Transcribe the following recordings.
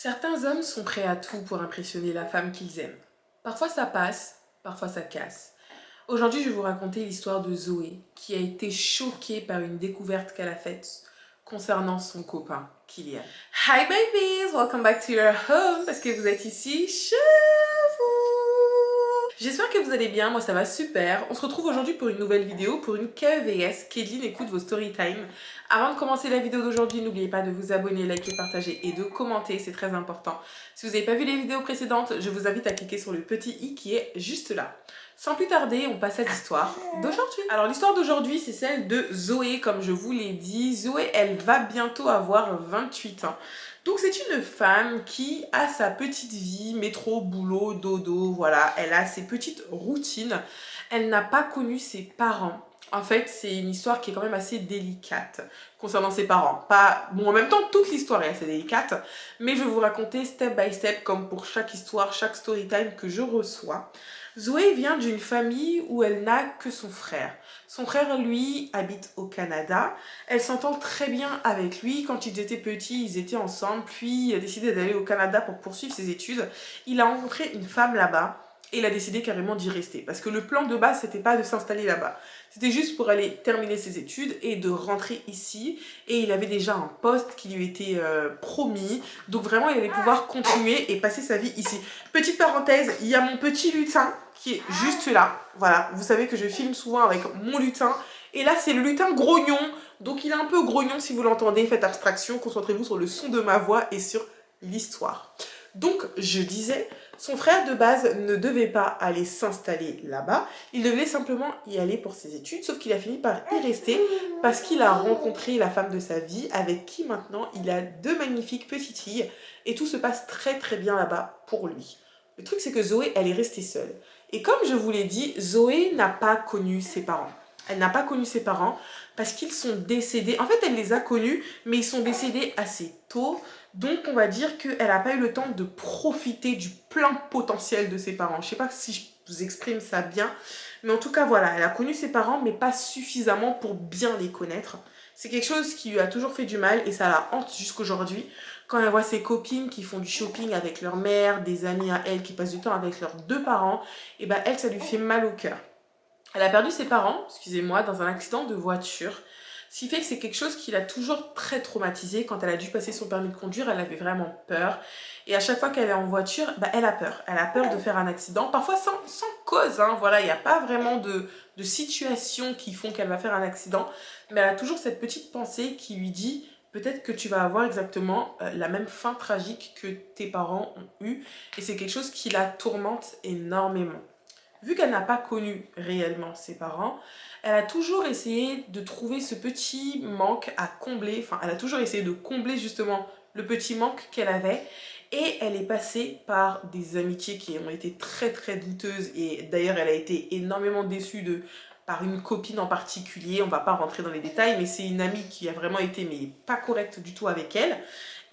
Certains hommes sont prêts à tout pour impressionner la femme qu'ils aiment. Parfois ça passe, parfois ça casse. Aujourd'hui, je vais vous raconter l'histoire de Zoé, qui a été choquée par une découverte qu'elle a faite concernant son copain, Kylian. Hi babies, welcome back to your home, parce que vous êtes ici chez vous. J'espère que vous allez bien, moi ça va super. On se retrouve aujourd'hui pour une nouvelle vidéo, pour une KEVS, Kéline écoute vos story time. Avant de commencer la vidéo d'aujourd'hui, n'oubliez pas de vous abonner, liker, partager et de commenter, c'est très important. Si vous n'avez pas vu les vidéos précédentes, je vous invite à cliquer sur le petit i qui est juste là. Sans plus tarder, on passe à l'histoire d'aujourd'hui. Alors l'histoire d'aujourd'hui, c'est celle de Zoé, comme je vous l'ai dit. Zoé, elle va bientôt avoir 28 ans. Donc c'est une femme qui a sa petite vie, métro, boulot, dodo, voilà. Elle a ses petites routines. Elle n'a pas connu ses parents. En fait, c'est une histoire qui est quand même assez délicate concernant ses parents. Pas, bon, en même temps, toute l'histoire est assez délicate, mais je vais vous raconter step by step, comme pour chaque histoire, chaque story time que je reçois. Zoé vient d'une famille où elle n'a que son frère. Son frère, lui, habite au Canada. Elle s'entend très bien avec lui. Quand ils étaient petits, ils étaient ensemble. Puis, il a décidé d'aller au Canada pour poursuivre ses études. Il a rencontré une femme là-bas. Et il a décidé carrément d'y rester. Parce que le plan de base, c'était pas de s'installer là-bas. C'était juste pour aller terminer ses études et de rentrer ici. Et il avait déjà un poste qui lui était promis. Donc vraiment, il allait pouvoir continuer et passer sa vie ici. Petite parenthèse, il y a mon petit lutin qui est juste là. Voilà, vous savez que je filme souvent avec mon lutin. Et là, c'est le lutin grognon. Donc il est un peu grognon si vous l'entendez. Faites abstraction, concentrez-vous sur le son de ma voix et sur l'histoire. Donc, je disais, son frère de base ne devait pas aller s'installer là-bas. Il devait simplement y aller pour ses études, sauf qu'il a fini par y rester parce qu'il a rencontré la femme de sa vie avec qui maintenant il a deux magnifiques petites filles et tout se passe très très bien là-bas pour lui. Le truc, c'est que Zoé, elle est restée seule. Et comme je vous l'ai dit, Zoé n'a pas connu ses parents. Elle n'a pas connu ses parents parce qu'ils sont décédés. En fait, elle les a connus, mais ils sont décédés assez tôt. Donc, on va dire qu'elle n'a pas eu le temps de profiter du plein potentiel de ses parents. Je ne sais pas si je vous exprime ça bien, mais en tout cas, voilà, elle a connu ses parents, mais pas suffisamment pour bien les connaître. C'est quelque chose qui lui a toujours fait du mal et ça la hante jusqu'aujourd'hui. Quand elle voit ses copines qui font du shopping avec leur mère, des amis à elle qui passent du temps avec leurs deux parents, et ben elle, ça lui fait mal au cœur. Elle a perdu ses parents, excusez-moi, dans un accident de voiture. Ce qui fait que c'est quelque chose qui l'a toujours très traumatisée. Quand elle a dû passer son permis de conduire, elle avait vraiment peur. Et à chaque fois qu'elle est en voiture, bah, elle a peur. Elle a peur de faire un accident, parfois sans cause. Hein. Voilà, il n'y a pas vraiment de situations qui font qu'elle va faire un accident. Mais elle a toujours cette petite pensée qui lui dit peut-être que tu vas avoir exactement la même fin tragique que tes parents ont eu. Et c'est quelque chose qui la tourmente énormément. Vu qu'elle n'a pas connu réellement ses parents, elle a toujours essayé de trouver ce petit manque à combler. Enfin, elle a toujours essayé de combler justement le petit manque qu'elle avait. Et elle est passée par des amitiés qui ont été très très douteuses. Et d'ailleurs, elle a été énormément déçue par une copine en particulier. On ne va pas rentrer dans les détails, mais c'est une amie qui a vraiment été mais pas correcte du tout avec elle.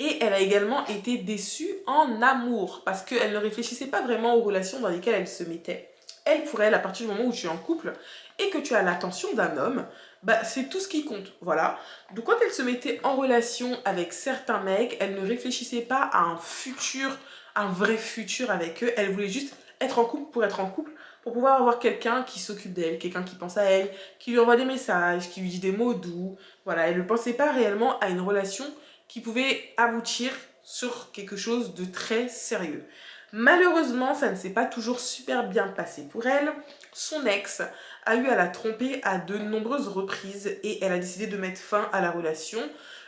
Et elle a également été déçue en amour parce qu'elle ne réfléchissait pas vraiment aux relations dans lesquelles elle se mettait. Elle, pour elle, à partir du moment où tu es en couple et que tu as l'attention d'un homme, bah, c'est tout ce qui compte, voilà. Donc quand elle se mettait en relation avec certains mecs, elle ne réfléchissait pas à un futur, un vrai futur avec eux. Elle voulait juste être en couple pour être en couple, pour pouvoir avoir quelqu'un qui s'occupe d'elle, quelqu'un qui pense à elle, qui lui envoie des messages, qui lui dit des mots doux. Voilà, elle ne pensait pas réellement à une relation qui pouvait aboutir sur quelque chose de très sérieux. Malheureusement, ça ne s'est pas toujours super bien passé pour elle. Son ex a eu à la tromper à de nombreuses reprises et elle a décidé de mettre fin à la relation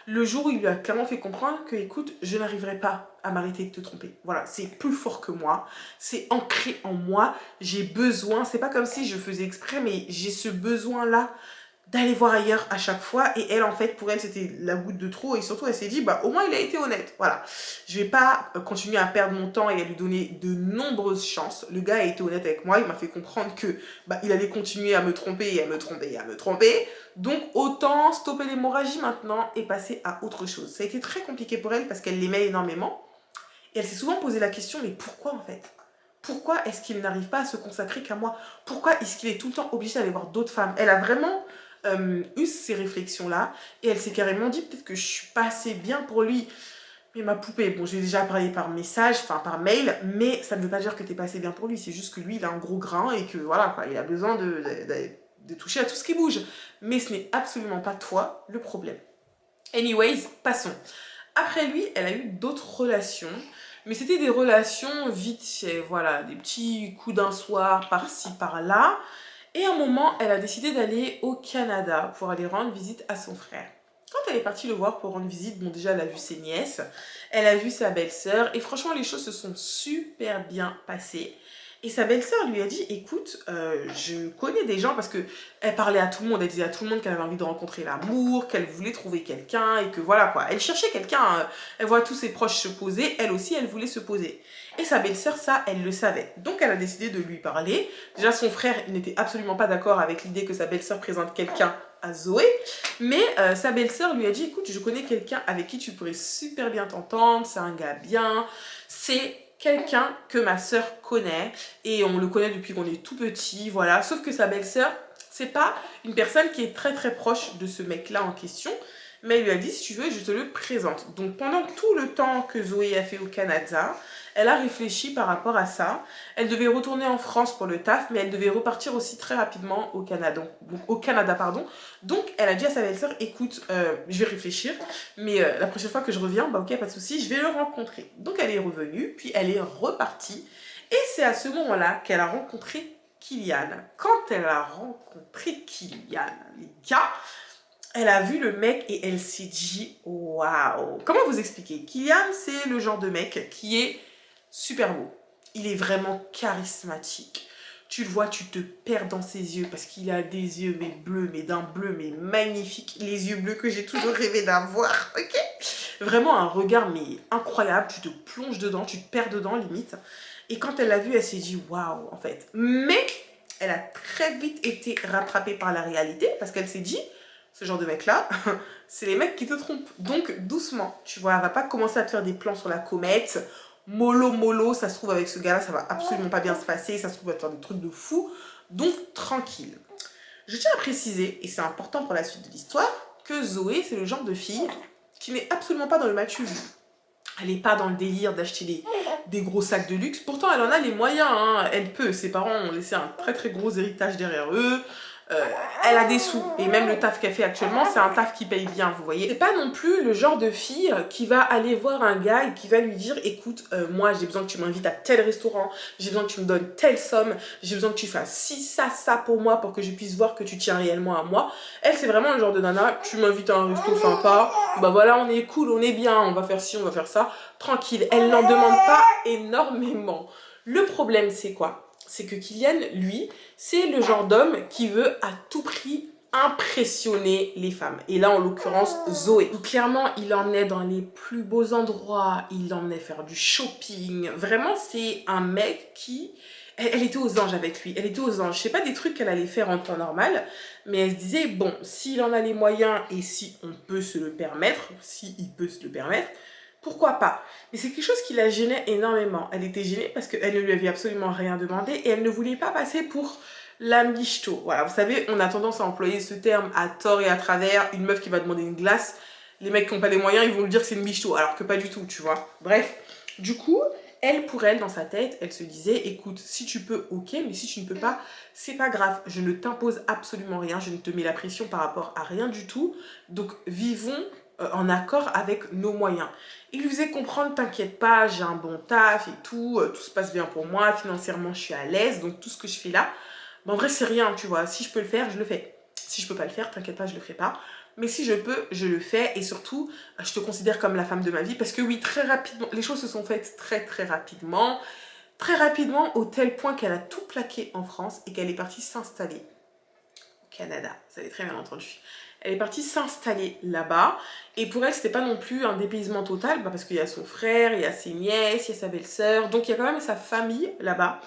le jour où il lui a clairement fait comprendre que, écoute, je n'arriverai pas à m'arrêter de te tromper. Voilà, c'est plus fort que moi, c'est ancré en moi, j'ai besoin, c'est pas comme si je faisais exprès, mais j'ai ce besoin-là d'aller voir ailleurs à chaque fois. Et elle, en fait, pour elle, c'était la goutte de trop. Et surtout, elle s'est dit, bah, au moins, il a été honnête. Voilà. Je vais pas continuer à perdre mon temps et à lui donner de nombreuses chances. Le gars a été honnête avec moi. Il m'a fait comprendre que, bah, il allait continuer à me tromper et à me tromper et à me tromper. Donc, autant stopper l'hémorragie maintenant et passer à autre chose. Ça a été très compliqué pour elle parce qu'elle l'aimait énormément. Et elle s'est souvent posé la question, mais pourquoi, en fait? Pourquoi est-ce qu'il n'arrive pas à se consacrer qu'à moi? Pourquoi est-ce qu'il est tout le temps obligé d'aller voir d'autres femmes? Elle a vraiment eu ces réflexions-là et elle s'est carrément dit peut-être que je suis pas assez bien pour lui. Mais ma poupée, bon, j'ai déjà parlé par message, enfin par mail, mais ça ne veut pas dire que t'es pas assez bien pour lui. C'est juste que lui, il a un gros grain et que voilà, quoi, il a besoin de toucher à tout ce qui bouge. Mais ce n'est absolument pas toi le problème. Anyways, passons. Après lui, elle a eu d'autres relations, mais c'était des relations vite fait, voilà, des petits coups d'un soir par-ci, par-là. Et à un moment, elle a décidé d'aller au Canada pour aller rendre visite à son frère. Quand elle est partie le voir pour rendre visite, bon déjà elle a vu ses nièces, elle a vu sa belle-sœur et franchement les choses se sont super bien passées. Et sa belle-sœur lui a dit, écoute, je connais des gens parce que elle parlait à tout le monde, elle disait à tout le monde qu'elle avait envie de rencontrer l'amour, qu'elle voulait trouver quelqu'un et que voilà quoi. Elle cherchait quelqu'un, elle voit tous ses proches se poser, elle aussi elle voulait se poser. Et sa belle-sœur, ça, elle le savait. Donc elle a décidé de lui parler. Déjà son frère, il n'était absolument pas d'accord avec l'idée que sa belle-sœur présente quelqu'un à Zoé. Mais sa belle-sœur lui a dit, écoute, je connais quelqu'un avec qui tu pourrais super bien t'entendre, c'est un gars bien, c'est quelqu'un que ma sœur connaît et on le connaît depuis qu'on est tout petit, voilà. Sauf que sa belle-sœur, c'est pas une personne qui est très très proche de ce mec-là en question, mais elle lui a dit, si tu veux, je te le présente. Donc pendant tout le temps que Zoé a fait au Canada, elle a réfléchi par rapport à ça. Elle devait retourner en France pour le taf, mais elle devait repartir aussi très rapidement au Canada. Pardon. Donc, elle a dit à sa belle-sœur, écoute, je vais réfléchir, mais la prochaine fois que je reviens, bah ok, pas de souci, je vais le rencontrer. Donc, elle est revenue, puis elle est repartie. Et c'est à ce moment-là qu'elle a rencontré Kylian. Quand elle a rencontré Kylian, les gars, elle a vu le mec et elle s'est dit, waouh. Comment vous expliquer? Kylian, c'est le genre de mec qui est super beau. Il est vraiment charismatique. Tu le vois, tu te perds dans ses yeux parce qu'il a des yeux mais bleus, mais d'un bleu mais magnifique. Les yeux bleus que j'ai toujours rêvé d'avoir, ok? Vraiment un regard mais incroyable. Tu te plonges dedans, tu te perds dedans limite. Et quand elle l'a vu, elle s'est dit waouh en fait. Mais elle a très vite été rattrapée par la réalité parce qu'elle s'est dit, ce genre de mec-là, c'est les mecs qui te trompent. Donc doucement, tu vois, elle va pas commencer à te faire des plans sur la comète. Mollo, ça se trouve avec ce gars-là, ça va absolument pas bien se passer, ça se trouve, va te faire des trucs de fou. Donc, tranquille. Je tiens à préciser, et c'est important pour la suite de l'histoire, que Zoé, c'est le genre de fille qui n'est absolument pas dans le matu vu. Elle n'est pas dans le délire d'acheter des gros sacs de luxe. Pourtant, elle en a les moyens, hein. Elle peut. Ses parents ont laissé un très très gros héritage derrière eux. Elle a des sous et même le taf qu'elle fait actuellement c'est un taf qui paye bien, vous voyez. C'est pas non plus le genre de fille qui va aller voir un gars et qui va lui dire écoute moi j'ai besoin que tu m'invites à tel restaurant, j'ai besoin que tu me donnes telle somme, j'ai besoin que tu fasses ci, ça pour moi pour que je puisse voir que tu tiens réellement à moi. Elle c'est vraiment le genre de nana, tu m'invites à un resto sympa, bah voilà on est cool, on est bien, on va faire ci, on va faire ça, tranquille. Elle n'en demande pas énormément. Le problème c'est quoi? C'est que Kylian, lui, c'est le genre d'homme qui veut à tout prix impressionner les femmes. Et là, en l'occurrence, Zoé. Donc, clairement, il emmenait dans les plus beaux endroits, il l'emmenait faire du shopping. Vraiment, c'est un mec qui... Elle était aux anges avec lui, elle était aux anges. Je sais pas des trucs qu'elle allait faire en temps normal, mais elle se disait, bon, s'il en a les moyens et si on peut se le permettre, s'il peut se le permettre, pourquoi pas? Mais c'est quelque chose qui la gênait énormément. Elle était gênée parce qu'elle ne lui avait absolument rien demandé et elle ne voulait pas passer pour la michto. Voilà, vous savez, on a tendance à employer ce terme à tort et à travers. Une meuf qui va demander une glace, les mecs qui n'ont pas les moyens, ils vont lui dire que c'est une michto, alors que pas du tout, tu vois. Bref, du coup, elle, pour elle, dans sa tête, elle se disait, écoute, si tu peux, ok, mais si tu ne peux pas, c'est pas grave. Je ne t'impose absolument rien, je ne te mets la pression par rapport à rien du tout. Donc, vivons en accord avec nos moyens. Il lui faisait comprendre, t'inquiète pas, j'ai un bon taf et tout se passe bien pour moi, financièrement je suis à l'aise, donc tout ce que je fais là, ben, en vrai c'est rien, tu vois, si je peux le faire, je le fais. Si je peux pas le faire, t'inquiète pas, je le ferai pas. Mais si je peux, je le fais et surtout, je te considère comme la femme de ma vie parce que oui, très rapidement, les choses se sont faites très rapidement au tel point qu'elle a tout plaqué en France et qu'elle est partie s'installer au Canada. Vous avez très bien entendu. Elle est partie s'installer là-bas. Et pour elle, c'était pas non plus un dépaysement total, parce qu'il y a son frère, il y a ses nièces, il y a sa belle-sœur. Donc il y a quand même sa famille là-bas.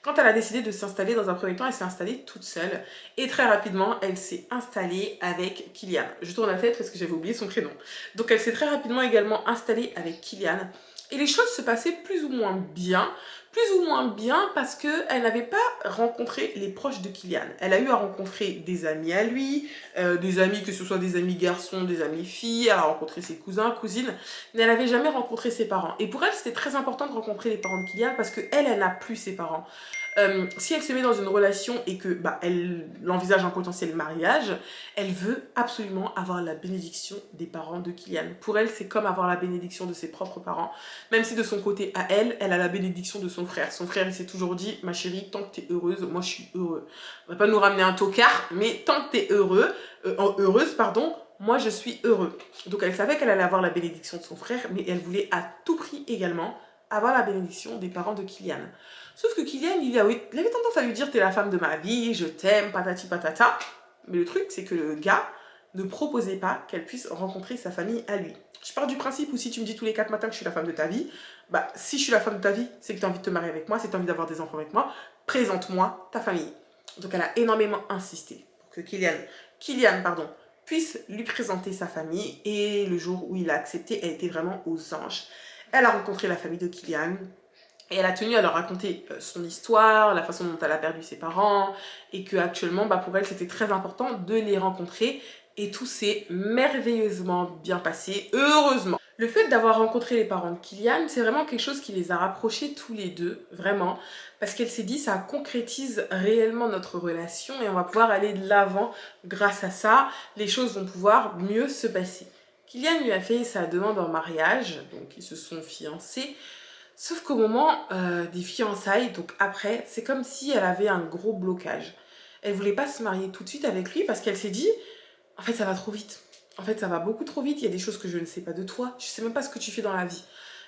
Quand elle a décidé de s'installer dans un premier temps, elle s'est installée toute seule. Et très rapidement, elle s'est installée avec Kylian. Je tourne la tête parce que j'avais oublié son prénom. Donc elle s'est très rapidement également installée avec Kylian. Et les choses se passaient plus ou moins bien. Plus ou moins bien parce qu'elle n'avait pas rencontré les proches de Kylian. Elle a eu à rencontrer des amis à lui, des amis, que ce soit des amis garçons, des amis filles. Elle a rencontré ses cousins, cousines, mais elle n'avait jamais rencontré ses parents. Et pour elle, c'était très important de rencontrer les parents de Kylian parce qu'elle, elle n'a plus ses parents. Si elle se met dans une relation et que elle envisage un potentiel mariage, elle veut absolument avoir la bénédiction des parents de Kylian. Pour elle, c'est comme avoir la bénédiction de ses propres parents. Même si de son côté à elle, elle a la bénédiction de son frère. Son frère, il s'est toujours dit, ma chérie, tant que t'es heureuse, moi je suis heureux. On va pas nous ramener un tocard, mais tant que t'es heureuse, pardon, moi je suis heureux. Donc elle savait qu'elle allait avoir la bénédiction de son frère, mais elle voulait à tout prix également avoir la bénédiction des parents de Kylian. Sauf que Kylian, il avait tendance à lui dire, t'es la femme de ma vie, je t'aime, patati patata. Mais le truc, c'est que le gars ne proposait pas qu'elle puisse rencontrer sa famille à lui. Je pars du principe où si tu me dis tous les 4 matins que je suis la femme de ta vie, si je suis la femme de ta vie, c'est que tu as envie de te marier avec moi, c'est que tu as envie d'avoir des enfants avec moi, présente-moi ta famille. Donc elle a énormément insisté pour que Kylian puisse lui présenter sa famille, et le jour où il a accepté, elle était vraiment aux anges. Elle a rencontré la famille de Kylian, et elle a tenu à leur raconter son histoire, la façon dont elle a perdu ses parents, et que actuellement, pour elle, c'était très important de les rencontrer. Et tout s'est merveilleusement bien passé, heureusement. Le fait d'avoir rencontré les parents de Kylian, c'est vraiment quelque chose qui les a rapprochés tous les deux, vraiment. Parce qu'elle s'est dit, ça concrétise réellement notre relation et on va pouvoir aller de l'avant grâce à ça. Les choses vont pouvoir mieux se passer. Kylian lui a fait sa demande en mariage, donc ils se sont fiancés. Sauf qu'au moment des fiançailles, donc après, c'est comme si elle avait un gros blocage. Elle voulait pas se marier tout de suite avec lui parce qu'elle s'est dit, en fait ça va trop vite. En fait ça va beaucoup trop vite, il y a des choses que je ne sais pas de toi, je sais même pas ce que tu fais dans la vie.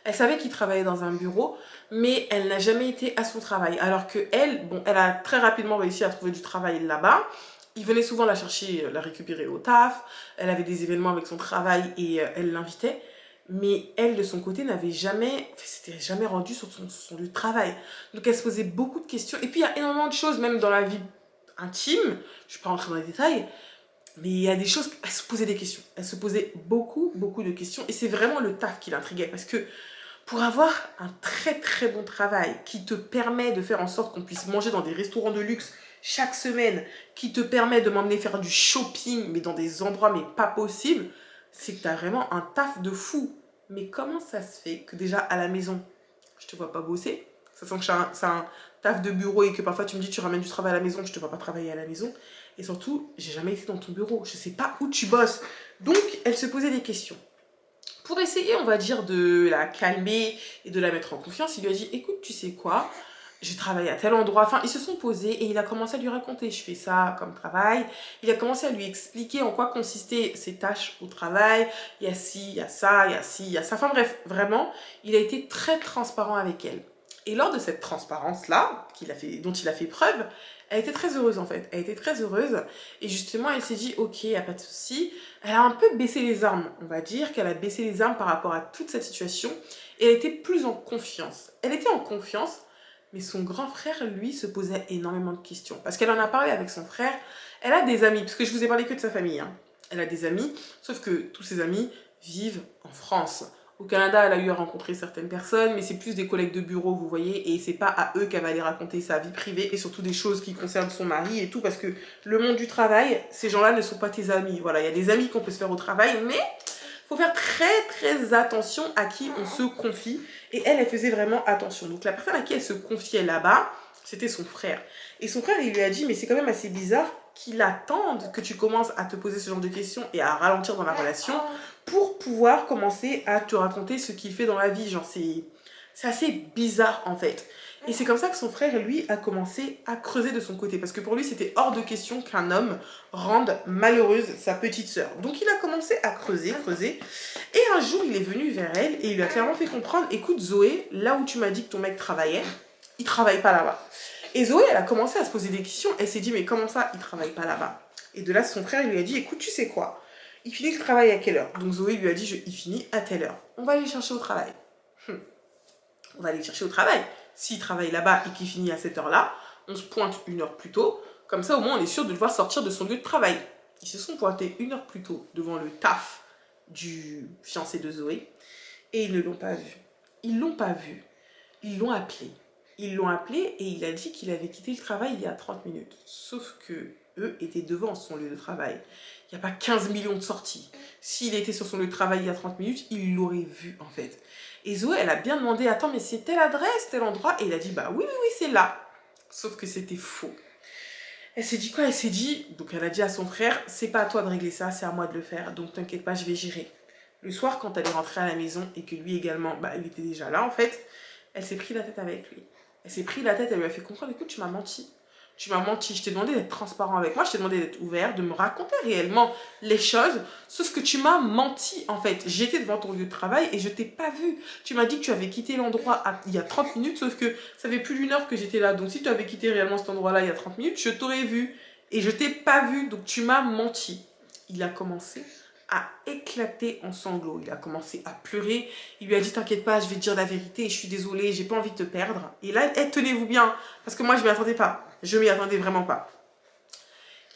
Elle savait qu'il travaillait dans un bureau, mais elle n'a jamais été à son travail. Alors que elle a très rapidement réussi à trouver du travail là-bas. Il venait souvent la chercher, la récupérer au taf. Elle avait des événements avec son travail et elle l'invitait. Mais elle, de son côté, s'était jamais rendue sur son lieu de travail. Donc elle se posait beaucoup de questions. Et puis il y a énormément de choses, même dans la vie intime, je ne vais pas rentrer dans les détails, mais il y a des choses, elle se posait des questions. Elle se posait beaucoup, beaucoup de questions. Et c'est vraiment le taf qui l'intriguait. Parce que pour avoir un très très bon travail qui te permet de faire en sorte qu'on puisse manger dans des restaurants de luxe chaque semaine, qui te permet de m'emmener faire du shopping, mais dans des endroits mais pas possibles, c'est que tu as vraiment un taf de fou. Mais comment ça se fait que déjà à la maison, je te vois pas bosser, ça sent que c'est un taf de bureau et que parfois tu me dis tu ramènes du travail à la maison, je te vois pas travailler à la maison. Et surtout, j'ai jamais été dans ton bureau, je sais pas où tu bosses. Donc, elle se posait des questions. Pour essayer, on va dire, de la calmer et de la mettre en confiance, il lui a dit, écoute, tu sais quoi, je travaille à tel endroit. Enfin, ils se sont posés et il a commencé à lui raconter, je fais ça comme travail. Il a commencé à lui expliquer en quoi consistaient ses tâches au travail. Il y a ci, il y a ça, il y a ci, il y a ça. Enfin bref, vraiment, il a été très transparent avec elle. Et lors de cette transparence-là, dont il a fait preuve, elle était très heureuse en fait. Elle était très heureuse. Et justement, elle s'est dit, ok, il n'y a pas de souci. Elle a un peu baissé les armes. On va dire qu'elle a baissé les armes par rapport à toute cette situation. Et elle était plus en confiance. Elle était en confiance, mais son grand frère, lui, se posait énormément de questions. Parce qu'elle en a parlé avec son frère. Elle a des amis, parce que je vous ai parlé que de sa famille. Hein. Elle a des amis, sauf que tous ses amis vivent en France. Au Canada, elle a eu à rencontrer certaines personnes, mais c'est plus des collègues de bureau, vous voyez, et c'est pas à eux qu'elle va aller raconter sa vie privée, et surtout des choses qui concernent son mari et tout, parce que le monde du travail, ces gens-là ne sont pas tes amis. Voilà, il y a des amis qu'on peut se faire au travail, mais il faut faire très très attention à qui on se confie, et elle faisait vraiment attention. Donc la personne à qui elle se confiait là-bas, c'était son frère. Et son frère, il lui a dit, mais c'est quand même assez bizarre qu'il attende que tu commences à te poser ce genre de questions et à ralentir dans la relation pour pouvoir commencer à te raconter ce qu'il fait dans la vie. Genre, c'est assez bizarre en fait. Et c'est comme ça que son frère, lui, a commencé à creuser de son côté. Parce que pour lui, c'était hors de question qu'un homme rende malheureuse sa petite sœur. Donc il a commencé à creuser. Et un jour, il est venu vers elle et il lui a clairement fait comprendre, écoute Zoé, là où tu m'as dit que ton mec travaillait, il travaille pas là-bas. Et Zoé, elle a commencé à se poser des questions. Elle s'est dit, mais comment ça, il travaille pas là-bas? Et de là, son frère, il lui a dit, écoute, tu sais quoi? Il finit le travail à quelle heure? Donc Zoé lui a dit, il finit à telle heure. On va aller chercher au travail. On va aller chercher au travail. S'il travaille là-bas et qu'il finit à cette heure-là, on se pointe 1 heure plus tôt. Comme ça, au moins, on est sûr de devoir sortir de son lieu de travail. Ils se sont pointés 1 heure plus tôt devant le taf du fiancé de Zoé. Et ils ne l'ont pas vu. Ils l'ont pas vu. Ils l'ont appelé. Ils l'ont appelé et il a dit qu'il avait quitté le travail il y a 30 minutes. Sauf que eux étaient devant son lieu de travail. Il n'y a pas 15 millions de sorties. S'il était sur son lieu de travail il y a 30 minutes, il l'aurait vu en fait. Et Zoé, elle a bien demandé, attends, mais c'est telle adresse, tel endroit? Et il a dit, bah oui, oui, oui, c'est là. Sauf que c'était faux. Elle s'est dit quoi? Elle s'est dit, donc elle a dit à son frère, c'est pas à toi de régler ça, c'est à moi de le faire, donc t'inquiète pas, je vais gérer. Le soir, quand elle est rentrée à la maison et que lui également, bah il était déjà là en fait, elle s'est pris la tête avec lui. Elle s'est pris la tête, elle lui a fait comprendre, écoute, tu m'as menti. Tu m'as menti, je t'ai demandé d'être transparent avec moi, je t'ai demandé d'être ouvert, de me raconter réellement les choses, sauf que tu m'as menti en fait. J'étais devant ton lieu de travail et je t'ai pas vu. Tu m'as dit que tu avais quitté l'endroit il y a 30 minutes, sauf que ça fait plus d'1 heure que j'étais là. Donc si tu avais quitté réellement cet endroit-là il y a 30 minutes, je t'aurais vu. Et je t'ai pas vu, donc tu m'as menti. Il a commencé à éclater en sanglots. Il a commencé à pleurer. Il lui a dit, t'inquiète pas, je vais te dire la vérité, je suis désolée, j'ai pas envie de te perdre. Et là, tenez-vous bien, parce que moi, je m'y attendais pas. Je m'y attendais vraiment pas.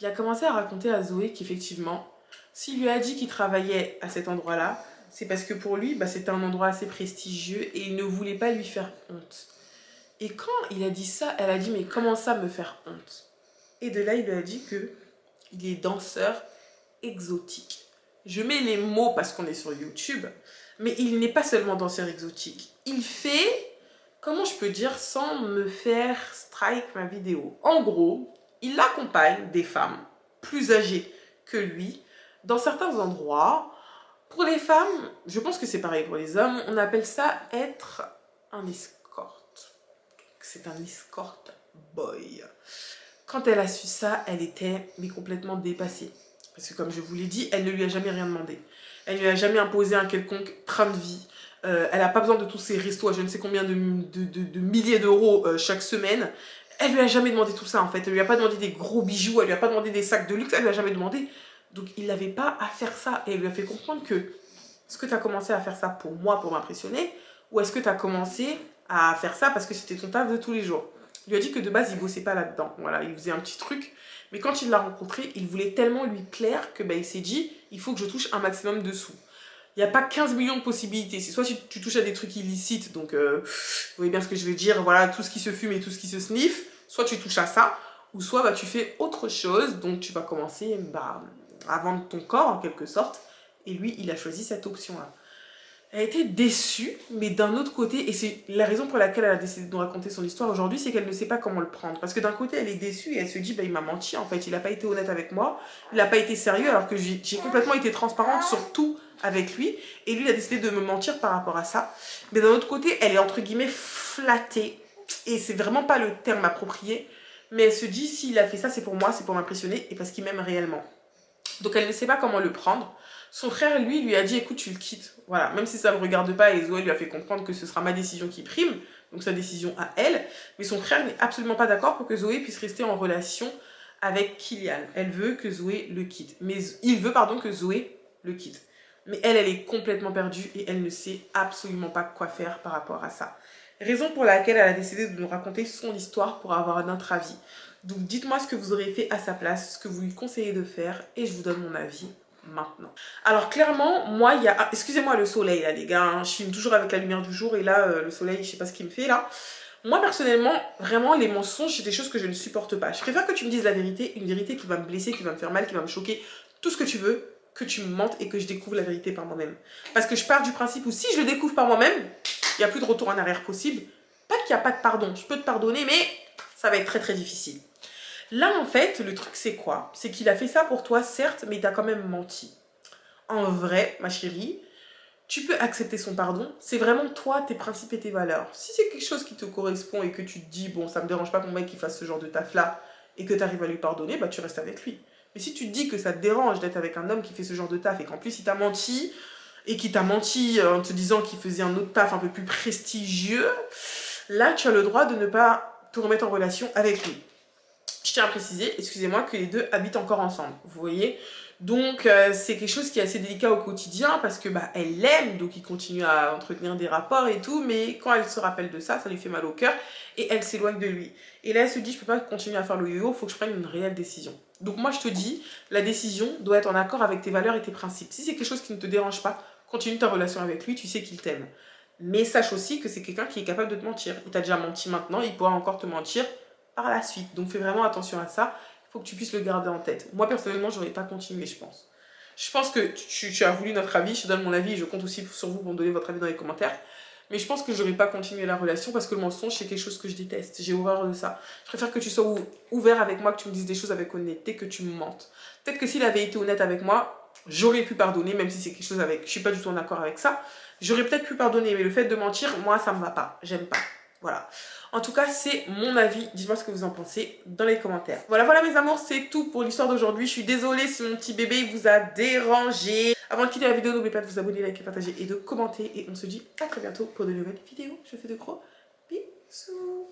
Il a commencé à raconter à Zoé qu'effectivement, s'il lui a dit qu'il travaillait à cet endroit-là, c'est parce que pour lui, bah, c'était un endroit assez prestigieux et il ne voulait pas lui faire honte. Et quand il a dit ça, elle a dit, mais comment ça me faire honte? Et de là, il lui a dit que il est danseur exotique. Je mets les mots parce qu'on est sur YouTube, mais il n'est pas seulement danseur exotique. Il fait, comment je peux dire sans me faire strike ma vidéo? En gros, il accompagne des femmes plus âgées que lui dans certains endroits. Pour les femmes, je pense que c'est pareil pour les hommes, on appelle ça être un escorte. C'est un escort boy. Quand elle a su ça, elle était mais complètement dépassée. Parce que comme je vous l'ai dit, elle ne lui a jamais rien demandé. Elle ne lui a jamais imposé un quelconque train de vie. Elle n'a pas besoin de tous ces restos à je ne sais combien de milliers d'euros chaque semaine. Elle lui a jamais demandé tout ça en fait. Elle lui a pas demandé des gros bijoux, elle lui a pas demandé des sacs de luxe, elle lui a jamais demandé. Donc il n'avait pas à faire ça. Et elle lui a fait comprendre que est-ce que tu as commencé à faire ça pour moi, pour m'impressionner, ou est-ce que tu as commencé à faire ça parce que c'était ton taf de tous les jours? Il lui a dit que de base, il bossait pas là-dedans. Voilà, il faisait un petit truc. Mais quand il l'a rencontré, il voulait tellement lui plaire que bah, il s'est dit, il faut que je touche un maximum de sous. Il n'y a pas 15 millions de possibilités. C'est soit tu touches à des trucs illicites, donc vous voyez bien ce que je veux dire, voilà, tout ce qui se fume et tout ce qui se sniffe, soit tu touches à ça, ou soit bah, tu fais autre chose, donc tu vas commencer bah, à vendre ton corps en quelque sorte. Et lui, il a choisi cette option-là. Elle a été déçue, mais d'un autre côté, et c'est la raison pour laquelle elle a décidé de nous raconter son histoire aujourd'hui, c'est qu'elle ne sait pas comment le prendre. Parce que d'un côté, elle est déçue et elle se dit, bah, il m'a menti, en fait, il n'a pas été honnête avec moi, il n'a pas été sérieux, alors que j'ai complètement été transparente sur tout avec lui, et lui, il a décidé de me mentir par rapport à ça. Mais d'un autre côté, elle est entre guillemets flattée, et c'est vraiment pas le terme approprié, mais elle se dit, s'il a fait ça, c'est pour moi, c'est pour m'impressionner, et parce qu'il m'aime réellement. Donc elle ne sait pas comment le prendre. Son frère, lui a dit, écoute, tu le quittes. Voilà, même si ça ne le regarde pas, et Zoé lui a fait comprendre que ce sera ma décision qui prime, donc sa décision à elle. Mais son frère n'est absolument pas d'accord pour que Zoé puisse rester en relation avec Kylian. Elle veut que Zoé le quitte. Mais il veut, pardon, que Zoé le quitte. Mais elle est complètement perdue et elle ne sait absolument pas quoi faire par rapport à ça. Raison pour laquelle elle a décidé de nous raconter son histoire pour avoir notre avis. Donc dites-moi ce que vous auriez fait à sa place, ce que vous lui conseillez de faire et je vous donne mon avis maintenant. Alors clairement, moi il y a... Excusez-moi le soleil là les gars, hein, je filme toujours avec la lumière du jour et là le soleil, je sais pas ce qu'il me fait là. Moi personnellement, vraiment les mensonges c'est des choses que je ne supporte pas. Je préfère que tu me dises la vérité, une vérité qui va me blesser, qui va me faire mal, qui va me choquer, tout ce que tu veux, que tu me mentes et que je découvre la vérité par moi-même. Parce que je pars du principe où si je le découvre par moi-même, il n'y a plus de retour en arrière possible. Pas qu'il n'y a pas de pardon, je peux te pardonner mais ça va être très très difficile. Là, en fait, le truc, c'est quoi? C'est qu'il a fait ça pour toi, certes, mais il t'a quand même menti. En vrai, ma chérie, tu peux accepter son pardon. C'est vraiment toi, tes principes et tes valeurs. Si c'est quelque chose qui te correspond et que tu te dis, bon, ça me dérange pas que mon mec il fasse ce genre de taf-là et que tu arrives à lui pardonner, bah tu restes avec lui. Mais si tu te dis que ça te dérange d'être avec un homme qui fait ce genre de taf et qu'en plus il t'a menti et qu'il t'a menti en te disant qu'il faisait un autre taf un peu plus prestigieux, là, tu as le droit de ne pas te remettre en relation avec lui. Je tiens à préciser, excusez-moi, que les deux habitent encore ensemble, vous voyez. Donc c'est quelque chose qui est assez délicat au quotidien parce que bah, elle l'aime, donc il continue à entretenir des rapports et tout, mais quand elle se rappelle de ça, ça lui fait mal au cœur et elle s'éloigne de lui. Et là elle se dit, je peux pas continuer à faire le yo-yo, il faut que je prenne une réelle décision. Donc moi je te dis, la décision doit être en accord avec tes valeurs et tes principes. Si c'est quelque chose qui ne te dérange pas, continue ta relation avec lui, tu sais qu'il t'aime. Mais sache aussi que c'est quelqu'un qui est capable de te mentir. Il t'a déjà menti maintenant, il pourra encore te mentir par la suite. Donc fais vraiment attention à ça. Il faut que tu puisses le garder en tête. Moi, personnellement, j'aurais pas continué, je pense. Je pense que tu as voulu notre avis, je te donne mon avis et je compte aussi sur vous pour me donner votre avis dans les commentaires. Mais je pense que j'aurais pas continué la relation parce que le mensonge, c'est quelque chose que je déteste. J'ai horreur de ça. Je préfère que tu sois ouvert avec moi, que tu me dises des choses avec honnêteté, que tu me mentes. Peut-être que s'il avait été honnête avec moi, j'aurais pu pardonner, même si c'est quelque chose avec... Je suis pas du tout en accord avec ça. J'aurais peut-être pu pardonner, mais le fait de mentir, moi, ça me va pas. J'aime pas. Voilà. En tout cas, c'est mon avis. Dites-moi ce que vous en pensez dans les commentaires. Voilà mes amours, c'est tout pour l'histoire d'aujourd'hui. Je suis désolée si mon petit bébé vous a dérangé. Avant de quitter la vidéo, n'oubliez pas de vous abonner, liker, partager et de commenter. Et on se dit à très bientôt pour de nouvelles vidéos. Je vous fais de gros bisous.